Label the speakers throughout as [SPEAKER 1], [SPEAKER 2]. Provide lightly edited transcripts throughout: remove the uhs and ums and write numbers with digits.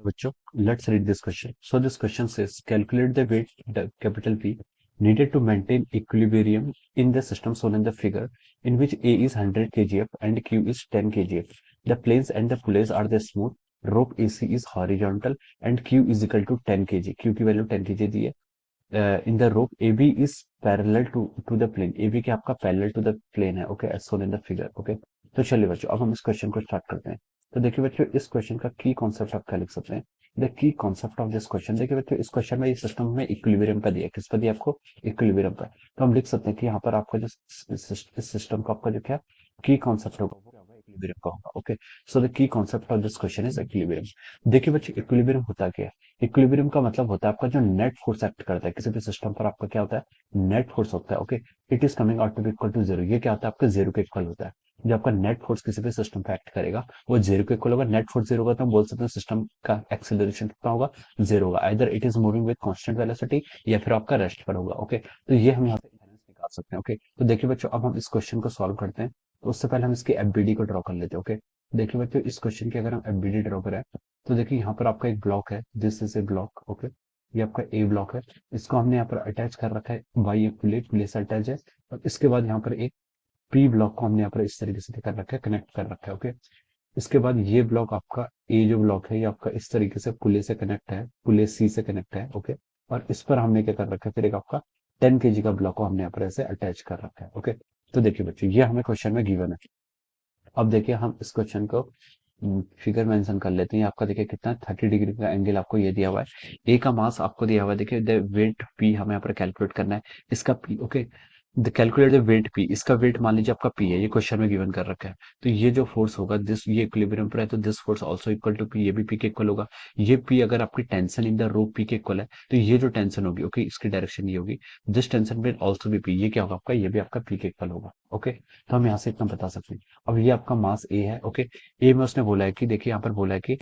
[SPEAKER 1] Hello bachcho, let's read this question. So this question says calculate the weight the capital P needed to maintain equilibrium in the system shown in the figure in which A is 100 kgf and Q is 10 kgf. The planes and the pulleys are the smooth, rope AC is horizontal and Q is equal to 10 kg. Q की value 10 kg दी है. In the rope AB is parallel to the plane. AB के आपका parallel to the plane है. Okay, as shown in the figure. Okay, तो चलिए बच्चों अब हम इस क्वेश्चन को स्टार्ट करते हैं. तो देखिए बच्चों इस क्वेश्चन का की कॉन्सेप्ट आप क्या लिख सकते हैं. The key concept of this question देखिए बच्चों इस क्वेश्चन में ये सिस्टम में इक्विलिब्रियम का दिया है. किस पर दिया आपको? इक्विलिब्रियम पर. तो हम लिख सकते हैं कि यहाँ पर आपका जो इस सिस्टम का आपका जो क्या की कॉन्सेप्ट होगा वो क्या होगा? इक्विलिब्रियम का होगा. Okay, so the key concept of this question is equilibrium. देखिए बच्चों इक्विलिब्रियम होता क्या है? इक्विलिब्रियम का मतलब होता है आपका जो नेट फोर्स एक्ट करता है किसी भी सिस्टम पर आपका क्या होता है? नेट फोर्स होता है. Okay, it is coming out to be equal to zero. ये क्या होता है? आपका जीरो के इक्वल होता है. जो आपका नेट फोर्स किसी भी सिस्टम पे एक्ट करेगा वो जीरो के इक्वल होगा. नेट फोर्स जीरो होगा तो हम बोल सकते हैं सिस्टम का एक्सेलरेशन कितना होगा? जीरो होगा. Either it is moving with constant velocity या फिर आपका रेस्ट पर होगा. ओके, तो ये हम यहाँ से इनहेरेंस निकाल सकते हैं. ओके, तो देखिए बच्चों अब हम इस क्वेश्चन को सॉल्व करते हैं. तो उससे पहले हम इसकी एफबीडी को ड्रॉ कर लेते हैं. ओके, देखिए बच्चों इस क्वेश्चन की अगर हम एफबीडी ड्रॉ करें तो देखिए यहाँ पर आपका एक ब्लॉक है. This is a block. Okay, ये आपका ए ब्लॉक है. इसको हमने यहाँ पर अटैच कर रखा है बाई एक प्लेस अटैच है. और इसके बाद यहाँ पर एक पी ब्लॉक को हमने यहाँ पर इस तरीके से कर रखा है, कनेक्ट कर रखा है. ओके, इसके बाद ये ब्लॉक आपका ए जो ब्लॉक है ये आपका इस तरीके से पुले से कनेक्ट है, पुले सी से कनेक्ट है. ओके, और इस पर हमने क्या कर रखा है? फिर एक आपका 10 kg का ब्लॉक को हमने यहाँ पर ऐसे अटैच कर रखा है. ओके, तो देखिए बच्चों ये हमें क्वेश्चन में गिवन है. अब देखिए हम इस क्वेश्चन को फिगर मेंशन कर लेते हैं. आपका देखिए कितना 30 डिग्री का एंगल आपको ये दिया हुआ है. ए का मास आपको दिया हुआ है. देखिए द वेट पी हमें यहाँ पर कैलकुलेट करना है. इसका P. Okay, the calculate the weight P. इसका वेट मान लीजिए आपका पी है. ये क्वेश्चन में गिवन कर रखा है. तो ये जो फोर्स होगा दिस ये इक्विलिब्रियम पर है तो this force also equal to P. ये भी पी के इक्वल होगा. ये पी अगर आपकी tension in the rope P के इक्वल है तो ये जो टेंशन होगी ओके इसकी डायरेक्शन ये होगी. This tension will also be P. ये क्या होगा आपका? ये भी आपका पी के इक्वल होगा. ओके, तो हम यहाँ से इतना बता सकते हैं. अब ये आपका मास ए है. ओके, ए में उसने बोला है कि देखिए यहाँ पर बोला है कि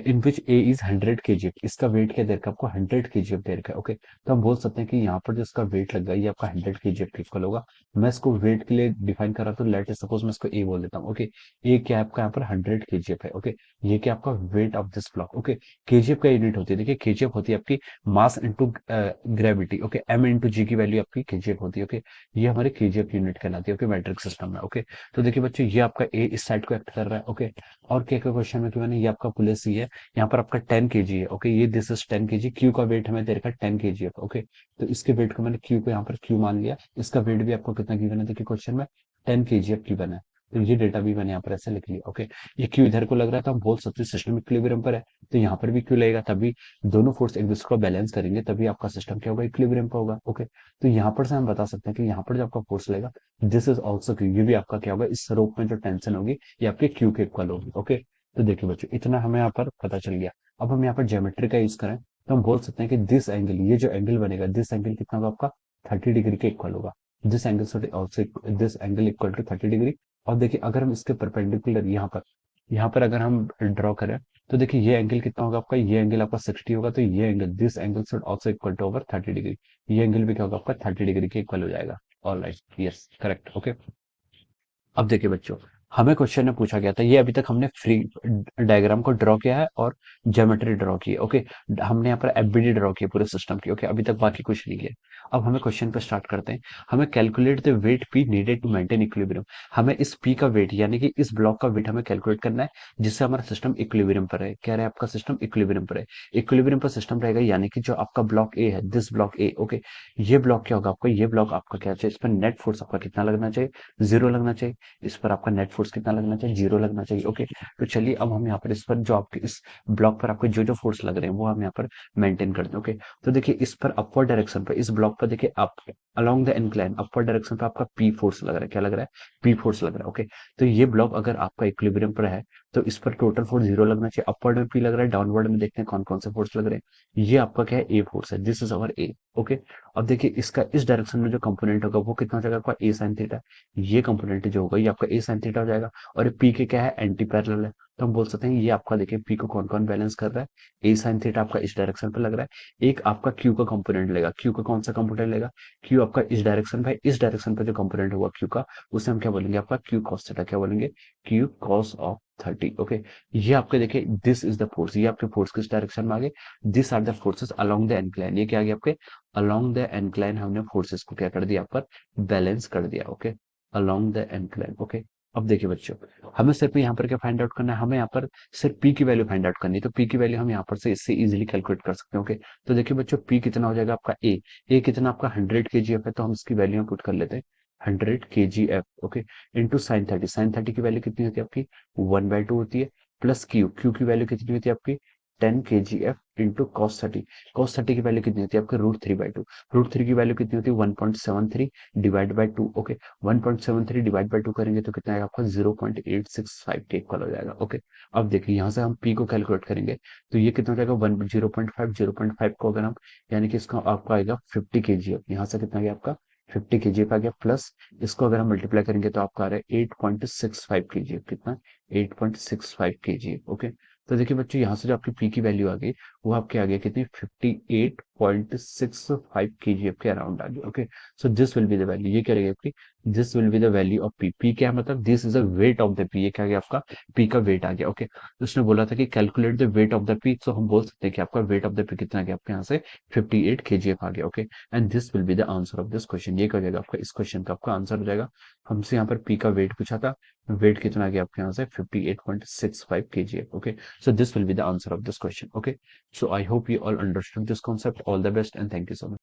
[SPEAKER 1] इन विच ए इज 100 kg. इसका वेट क्या दे रखा है आपको? 100 kg दे रखा है. ओके, तो हम बोल सकते हैं कि यहाँ पर जो इसका वेट लग गया ये आपका 100 kg के इक्वल होगा. मैं इसको वेट के लिए डिफाइन कर रहा था. लेट सपोज मैं इसको ए बोल देता हूँ. ओके, ए क्या है आपका यहाँ पर? 100 kg है. ओके, ये क्या आपका weight of this block. Okay, KGF का यूनिट होती है. देखिए केजीएफ होती है आपकी mass into gravity. Okay, M into G की वैल्यू आपकी केजीएफ होती है. ओके, ये हमारे केजीएफ यूनिट कहलाती है. ओके, मैट्रिक सिस्टम में. ओके, तो देखिए बच्चों ये आपका ए इस साइड को एक्ट कर रहा है. ओके, और क्या क्या क्वेश्चन में क्यों नहीं? ये आपका पुलिस ही है. यहाँ पर आपका 10 kg है. ओके, ये दिस इज 10 kg. क्यू का वेट हमें दे रखा है 10 kg है. ओके, तो इसके वेट को मैंने क्यू को यहाँ पर क्यू मान लिया. इसका वेट भी आपको कितना गिवन है? देखिए क्वेश्चन में 10 kg गिवन है. तो ये डेटा भी मैंने यहाँ पर ऐसे लिख लिया. ओके, ये क्यू इधर को लग रहा है तो हम बोल सकते हैं सिस्टम इक्विलिब्रियम पर है. तो यहाँ पर भी क्यू लगेगा तभी दोनों फोर्स एक दूसरे को बैलेंस करेंगे तभी आपका सिस्टम क्या होगा? इक्विलिब्रियम पर होगा. ओके, तो यहाँ पर से हम बता सकते हैं कि यहाँ पर जो आपका फोर्स लगेगा दिस इज ऑल्सो क्यू. ये भी आपका क्या होगा? इस रोप में जो टेंशन होगी ये आपके क्यू के इक्वल होगी. ओके, तो देखिए बच्चों इतना हमें यहाँ पर पता चल गया. अब हम यहाँ पर ज्योमेट्री का यूज करें तो हम बोल सकते हैं कि दिस एंगल, ये जो एंगल बनेगा दिस एंगल कितना होगा आपका? 30 डिग्री के इक्वल होगा. This angle should also this angle equal to 30 degree. और देखिए अगर हम इसके परपेंडिकुलर यहाँ पर अगर हम ड्रॉ करें तो देखिए ये एंगल कितना होगा आपका? ये एंगल आपका 60 होगा. तो ये angle this angle should also equal to over 30 degree. ये एंगल भी क्या होगा आपका? 30 डिग्री के इक्वल हो जाएगा. All right, yes correct. Okay, अब देखिए बच्चों हमें क्वेश्चन में पूछा गया था. ये अभी तक हमने फ्री डायग्राम को ड्रॉ किया है और ज्योमेट्री ड्रॉ की है. ओके, हमने यहाँ पर एफबीडी ड्रॉ की है पूरे सिस्टम की. ओके, अभी तक बाकी कुछ नहीं किया. अब हमें क्वेश्चन पे स्टार्ट करते हैं. हमें calculate the weight P needed to maintain equilibrium. हमें इस पी का वेट यानी कि इस ब्लॉक का वेट हमें कैलकुलेट करना है जिससे हमारा सिस्टम इक्विलिब्रियम पर है. कह रहे हैं आपका सिस्टम इक्विलिब्रियम पर है. इक्विलिब्रियम पर सिस्टम रहेगा यानी कि जो आपका ब्लॉक ए है दिस ब्लॉक ए. ओके, ये ब्लॉक क्या होगा आपका? ये ब्लॉक आपका क्या चाहिए? इस पर नेट फोर्स आपका कितना लगना चाहिए? जीरो लगना चाहिए. इस पर आपका नेट फोर्स कितना लगना चाहिए? जीरो लगना चाहिए. ओके, तो चलिए अब हम यहाँ पर इस पर जो आपके इस ब्लॉक पर आपके जो जो फोर्स लग रहे हैं वो हम यहाँ पर मेंटेन करते हैं. ओके, तो देखिए इस पर अपवर्ड डायरेक्शन पर इस ब्लॉक पर देखिए up along the incline upward direction पर आपका पी फोर्स लग रहा है. क्या लग रहा है? पी फोर्स लग रहा है. ओके, तो ये ब्लॉक अगर आपका इक्विलिब्रियम पर है तो इस पर टोटल फोर्स जीरो लगना चाहिए. अपवर्ड में पी लग रहा है, डाउनवर्ड में देखते हैं कौन कौन से फोर्स लग रहे हैं. ये आपका क्या है? ए फोर्स है. This is our A. Okay, अब देखिए इसका इस डायरेक्शन में जो कंपोनेंट होगा वो कितना हो जाएगा आपका? ए साइन थीटा. ये कंपोनेंट जो होगा ये आपका ए साइन थीटा हो जाएगा. और ये पी के क्या है? एंटी पैरेलल है. तो हम बोल सकते हैं ये आपका देखिए पी को कौन कौन बैलेंस कर रहा है? ए साइन थीटा आपका इस डायरेक्शन पे लग रहा है. एक आपका क्यू का कंपोनेंट लेगा. क्यू का कौन सा कंपोनेंट लेगा? क्यू आपका इस डायरेक्शन पे, इस डायरेक्शन पे जो कंपोनेंट होगा क्यू का उसे हम क्या बोलेंगे? आपका क्यू कॉस थीटा. क्या बोलेंगे? Q cos of 30। ओके, ये आपके देखिए दिस इज द फोर्स, ये आपके फोर्स किस डायरेक्शन में आ गए, this are the forces along the incline, ये क्या आ गया आपके अलोंग द एनक्लाइन, हमने फोर्सेस को क्या कर दिया यहाँ पर बैलेंस कर दिया। Okay, along the एनक्लाइन। ओके, अब देखिए बच्चों, हमें सिर्फ यहाँ पर क्या फाइंड आउट करना है, हमें यहाँ पर सिर्फ पी की वैल्यू फाइंड आउट करनी है, तो पी की वैल्यू हम यहाँ पर से इससे इजीली कैलकुलेट कर सकते हैं। ओके, तो देखिए बच्चों पी कितना हो जाएगा आपका ए कितना आपका 100 के जी एफ है, तो हम इसकी वैल्यू पुट कर लेते हैं 100 के जी एफ। ओके, इंटू साइन 30 की वैल्यू कितनी होती है आपकी 1/2 होती है, प्लस क्यू की वैल्यू कितनी होती है आपकी 10 के जी एफ इंटू कॉस 30 की वैल्यू कितनी होती है आपके √3/2, √3 की वैल्यू कितनी होती है 1.73 divide by 2। Okay, 1.73 divide by 2 करेंगे तो कितना आएगा आपका 0.865 के इक्वल हो जाएगा। ओके, अब देखिए यहाँ से हम पी को कैलकुलेट करेंगे तो ये कितना हो जाएगा 0.5 को अगर हम यानी कि इसका आपका आएगा 50 के जी एफ, यहाँ से कितना आ गया आपका 50 के जी एफ आ गया, प्लस इसको अगर हम मल्टीप्लाई करेंगे तो आपका आ रहा है 8.65 के जी एफ, कितना 8.65 के जी एफ। ओके, तो देखिए बच्चों यहाँ से जो आपकी पी की वैल्यू आ गई वो आपके आ गया कितनी 58.65 के जी एफ के अराउंड आ गई। Okay, so this will be the value, ये क्या रहेगी आपकी this will be the value of P. P क्या है मतलब this is the weight of the P, ये क्या आ गया आपका पी का वेट आ गया। ओके, तो उसने बोला था कि calculate the weight of the P, तो हम बोल सकते हैं कि आपका वेट ऑफ द पी कितना आ गया आपके यहाँ से 58 के जी एफ आ गया। Okay, and this will be the answer of this question, ये क्या हो जाएगा आपका इस क्वेश्चन का आपका आंसर हो जाएगा। हमसे यहाँ पर पी का वेट पूछा था, वेट कितना आ गया आपके यहाँ से 58.65 kgf। Okay, so this will be the answer of this question. Okay, so I hope you all understood this concept. All the best and thank you so much.